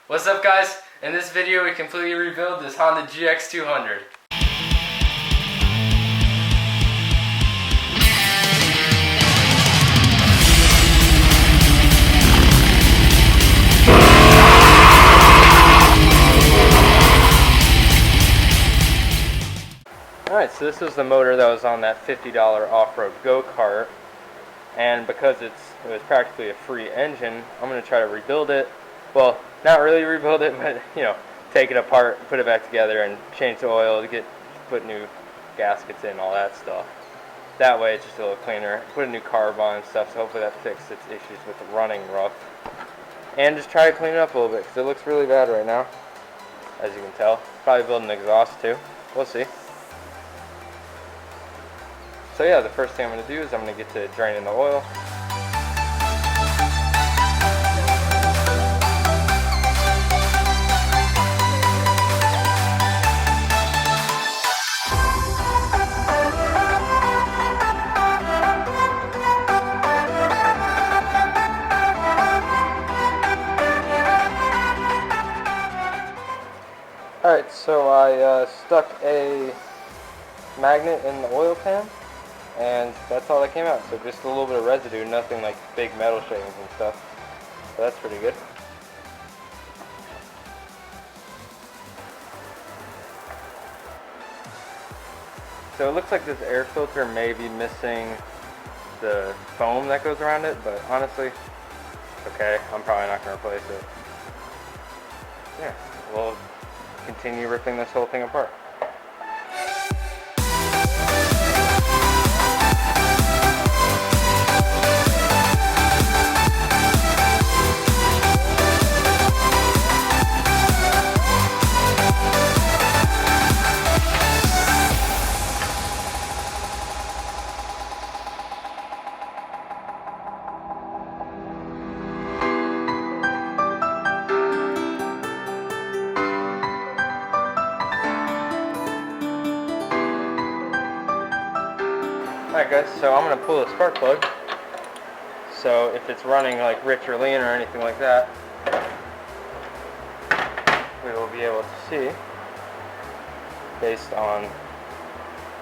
What's up, guys? In this video we completely rebuild this Honda GX200. Alright, so this is the motor that was on that $50 off-road go-kart, and because it was practically a free engine, I'm going to try to rebuild it. Well, not really rebuild it, but take it apart, put it back together, and change the oil to put new gaskets in, all that stuff. That way it's just a little cleaner. Put a new carb on and stuff, so hopefully that fixes its issues with the running rough. And just try to clean it up a little bit, because it looks really bad right now, as you can tell. Probably build an exhaust too. We'll see. So yeah, the first thing I'm going to do is I'm going to get to draining the oil. Alright, so I stuck a magnet in the oil pan, and that's all that came out. So just a little bit of residue, nothing like big metal shavings and stuff. So that's pretty good. So it looks like this air filter may be missing the foam that goes around it, but honestly, okay, I'm probably not going to replace it. Yeah, we'll continue ripping this whole thing apart. Alright guys, so I'm going to pull the spark plug, so if it's running like rich or lean or anything like that, we will be able to see based on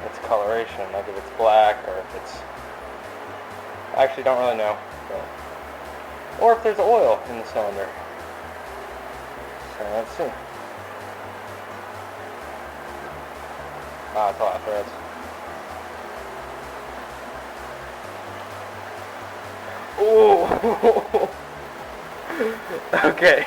its coloration, like if it's black or if it's, I actually don't really know, but, or if there's oil in the cylinder. So let's see. It's a lot of threads. Oh, okay.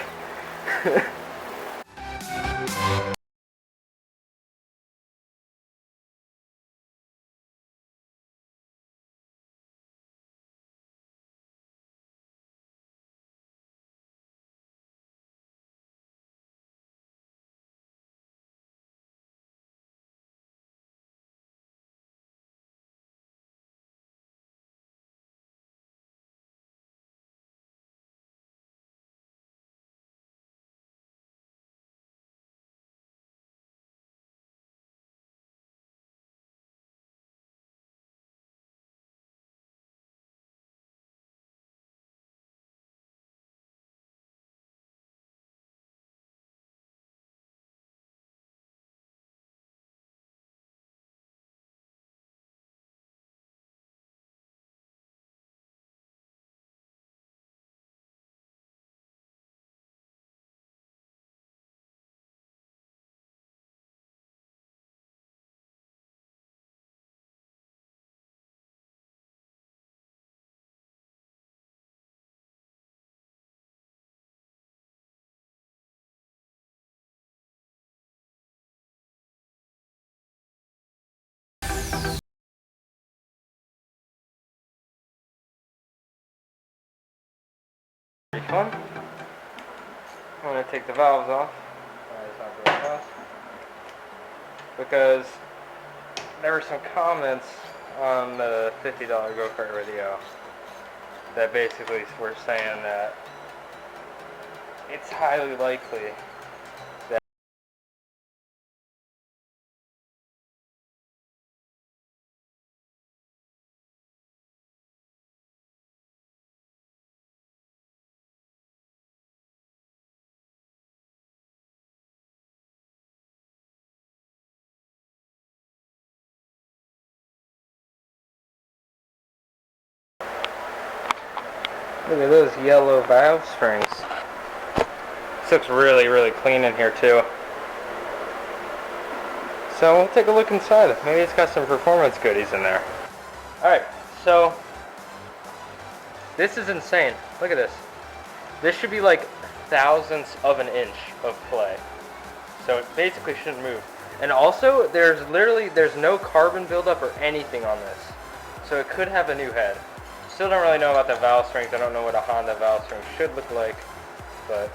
Pretty fun. I'm going to take the valves off. It's not very fast. Because there were some comments on the $50 go-kart video that basically were saying that it's highly likely Look at those yellow valve springs. This looks really, really clean in here too. So we'll take a look inside. Maybe it's got some performance goodies in there. Alright, so this is insane. Look at this. This should be like thousandths of an inch of play. So it basically shouldn't move. And also, there's no carbon buildup or anything on this. So it could have a new head. Still don't really know about the valve springs. I don't know what a Honda valve string should look like, but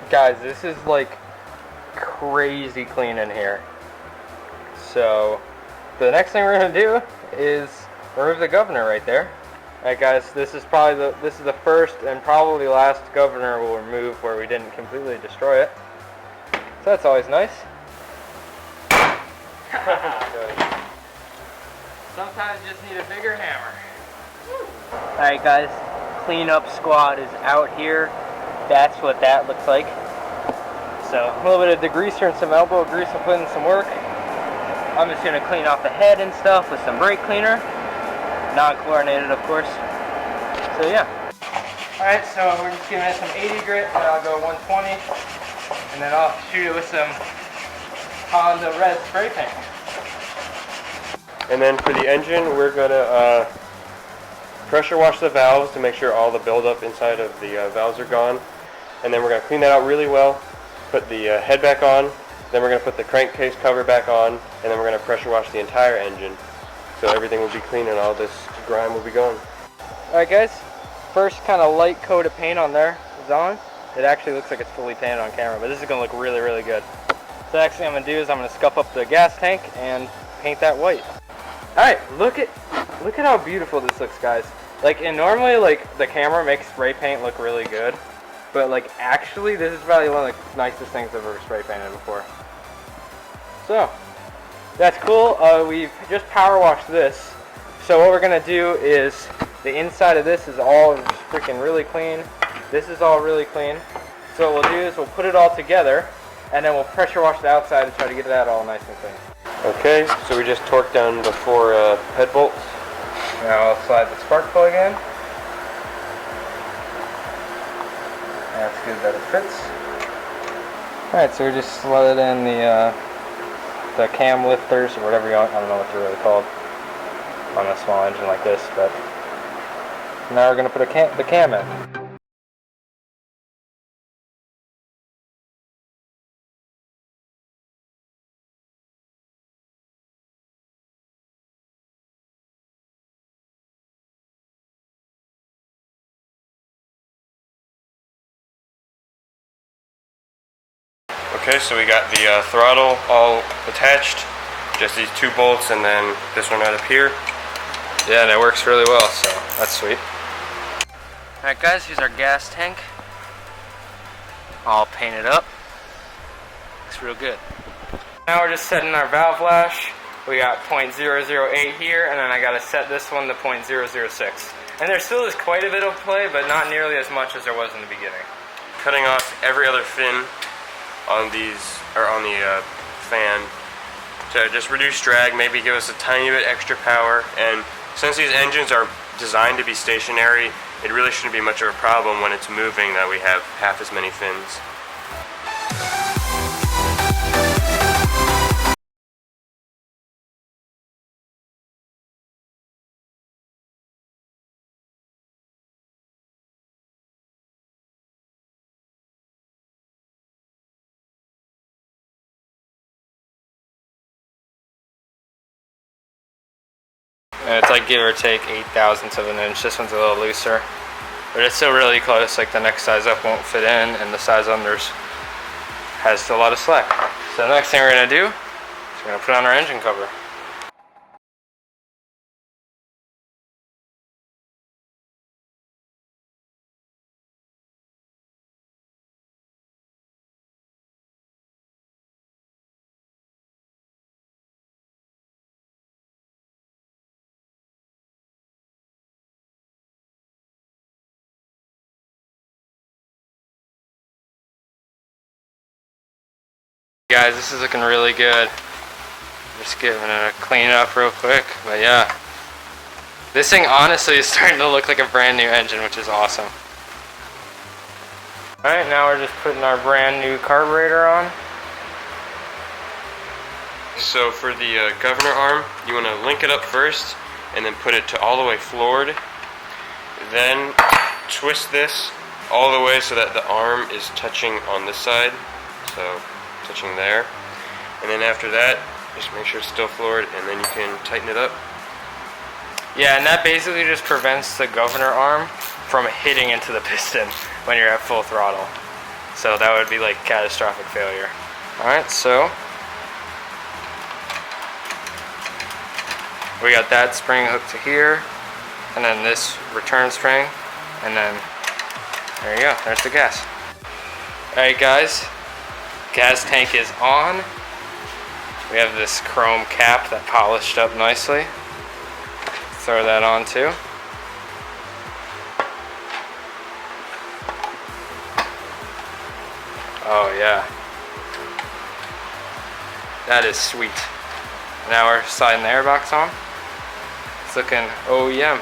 guys, this is like crazy clean in here. So the next thing we're gonna do is remove the governor right there. Alright guys, this is the first and probably last governor we'll remove where we didn't completely destroy it. So that's always nice. Sometimes you just need a bigger hammer. Alright guys, cleanup squad is out here. That's what that looks like. So a little bit of degreaser and some elbow grease will put in some work. I'm just going to clean off the head and stuff with some brake cleaner. Non-chlorinated, of course. So yeah. Alright, so we're just giving it some 80 grit, and I'll go 120. And then I'll shoot it with some Honda red spray paint. And then for the engine, we're going to pressure wash the valves to make sure all the buildup inside of the valves are gone. And then we're going to clean that out really well, put the head back on, then we're going to put the crankcase cover back on, and then we're going to pressure wash the entire engine. So everything will be clean and all this grime will be gone. Alright guys, first kind of light coat of paint on there is on. It actually looks like it's fully painted on camera, but this is going to look really, really good. So the next thing I'm going to do is I'm going to scuff up the gas tank and paint that white. Alright, look at how beautiful this looks, guys. Like, and normally, like, the camera makes spray paint look really good, but, like, actually, this is probably one of the nicest things I've ever spray painted before. So, that's cool. We've just power washed this. So what we're gonna do is, the inside of this is all just freaking really clean. This is all really clean. So what we'll do is we'll put it all together, and then we'll pressure wash the outside and try to get that all nice and clean. Okay, so we just torqued down the 4 head bolts. Now I'll slide the spark plug in. That's good that it fits. Alright, so we just slid in the cam lifters, or whatever you want, I don't know what they're really called, on a small engine like this, but now we're going to put the cam in. Okay, so we got the throttle all attached, just these 2 bolts and then this one right up here. Yeah, and it works really well, so that's sweet. Alright guys, here's our gas tank. All painted up. Looks real good. Now we're just setting our valve lash. We got 0.008 here, and then I gotta set this one to 0.006. And there still is quite a bit of play, but not nearly as much as there was in the beginning. Cutting off every other fin on these, or on the fan, to just reduce drag, maybe give us a tiny bit extra power. And since these engines are designed to be stationary, it really shouldn't be much of a problem when it's moving that we have half as many fins. and it's like give or take 0.008 of an inch. This one's a little looser, but it's still really close. Like the next size up won't fit in, and the size unders has a lot of slack. So the next thing we're gonna do is we're gonna put on our engine cover. Guys, this is looking really good. Just giving it a clean up real quick, but yeah. This thing honestly is starting to look like a brand new engine, which is awesome. Alright, now we're just putting our brand new carburetor on. So for the governor arm, you want to link it up first and then put it to all the way floored. Then twist this all the way so that the arm is touching on this side. So touching there. And then after that, just make sure it's still floored, and then you can tighten it up. Yeah, and that basically just prevents the governor arm from hitting into the piston when you're at full throttle. So that would be like catastrophic failure. Alright, so we got that spring hooked to here, and then this return spring, and then there you go, there's the gas. Alright guys, gas tank is on. We have this chrome cap that polished up nicely. Throw that on too. Oh yeah. That is sweet. Now we're sliding the airbox on. It's looking OEM.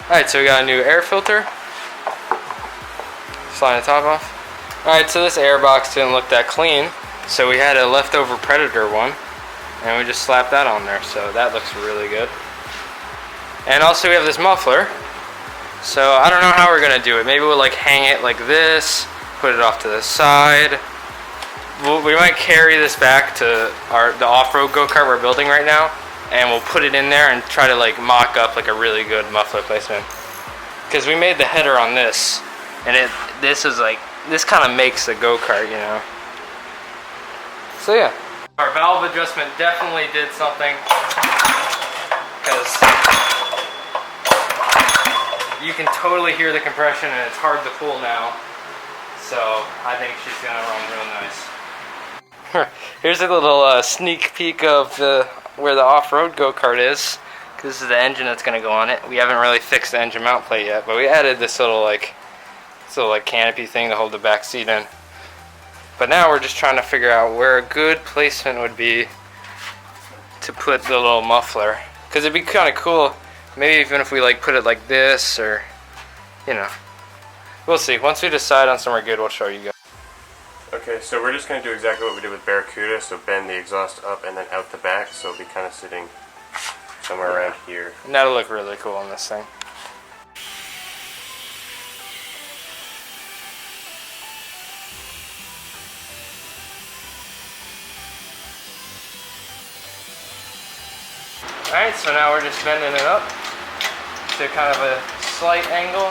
Alright, so we got a new air filter. Sliding the top off. Alright, so this airbox didn't look that clean, so we had a leftover Predator one, and we just slapped that on there, so that looks really good. And also we have this muffler, so I don't know how we're gonna do it. Maybe we'll like hang it like this, put it off to the side. We might carry this back to the off-road go-kart we're building right now, and we'll put it in there and try to like mock up like a really good muffler placement. Because we made the header on this, and this kind of makes the go-kart, you know. So yeah. Our valve adjustment definitely did something, because you can totally hear the compression and it's hard to pull now. So I think she's gonna run real nice. Here's a little sneak peek of where the off-road go-kart is. This is the engine that's gonna go on it. We haven't really fixed the engine mount plate yet, but we added this little canopy thing to hold the back seat in. But now we're just trying to figure out where a good placement would be to put the little muffler. Because it'd be kind of cool, maybe even if we like put it like this, or, you know. We'll see. Once we decide on somewhere good, we'll show you guys. Okay, so we're just going to do exactly what we did with Barracuda, so bend the exhaust up and then out the back, so it'll be kind of sitting somewhere around here. And that'll look really cool on this thing. Alright, so now we're just bending it up to kind of a slight angle.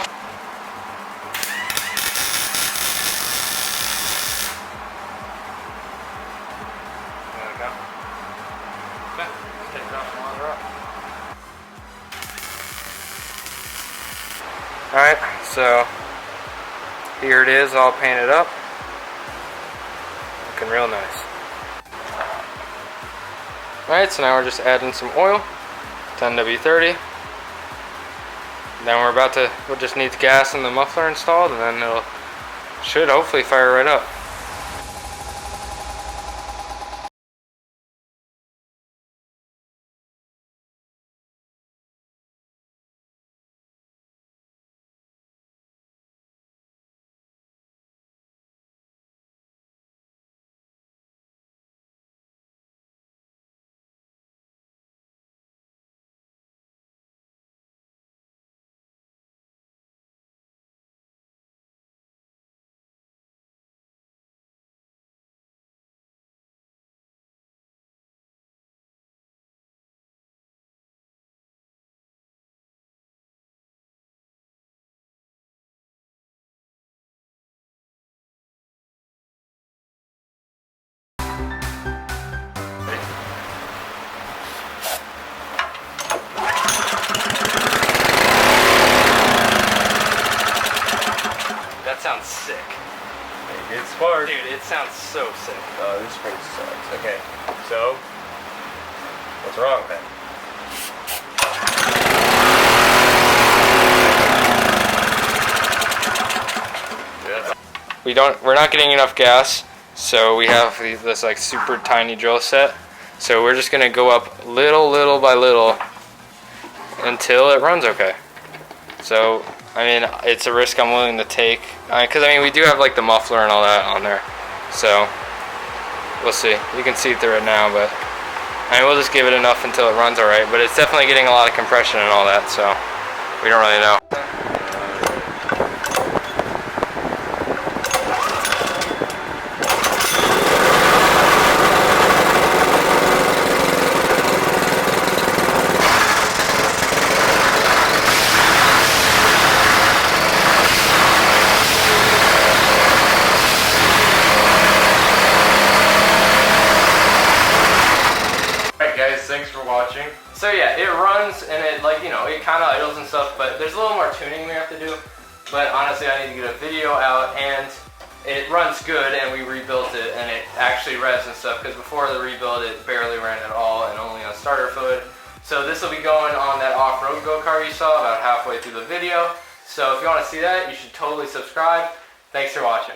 There we go. Okay, take it off and water up. Alright, so here it is, all painted up. Looking real nice. Alright, so now we're just adding some oil, 10W30. Then we'll just need the gas and the muffler installed, and then it should hopefully fire right up. sounds sick. Maybe it's spark. Dude, it sounds so sick. Oh, this spring sucks. Okay, so what's wrong then? We're not getting enough gas, so we have this like super tiny drill set. So we're just gonna go up little by little until it runs okay. So, I mean, it's a risk I'm willing to take. Because, I mean, we do have like the muffler and all that on there. So, we'll see. You can see through it now, but I mean, we'll just give it enough until it runs alright. But it's definitely getting a lot of compression and all that, so we don't really know. Thanks for watching. So yeah, it runs and it, like, you know, it kind of idles and stuff, but there's a little more tuning we have to do. But honestly, I need to get a video out, and it runs good, and we rebuilt it, and it actually revs and stuff, because before the rebuild it barely ran at all and only on starter fluid. So this will be going on that off-road go-kart you saw about halfway through the video. So if you want to see that, you should totally subscribe. Thanks for watching.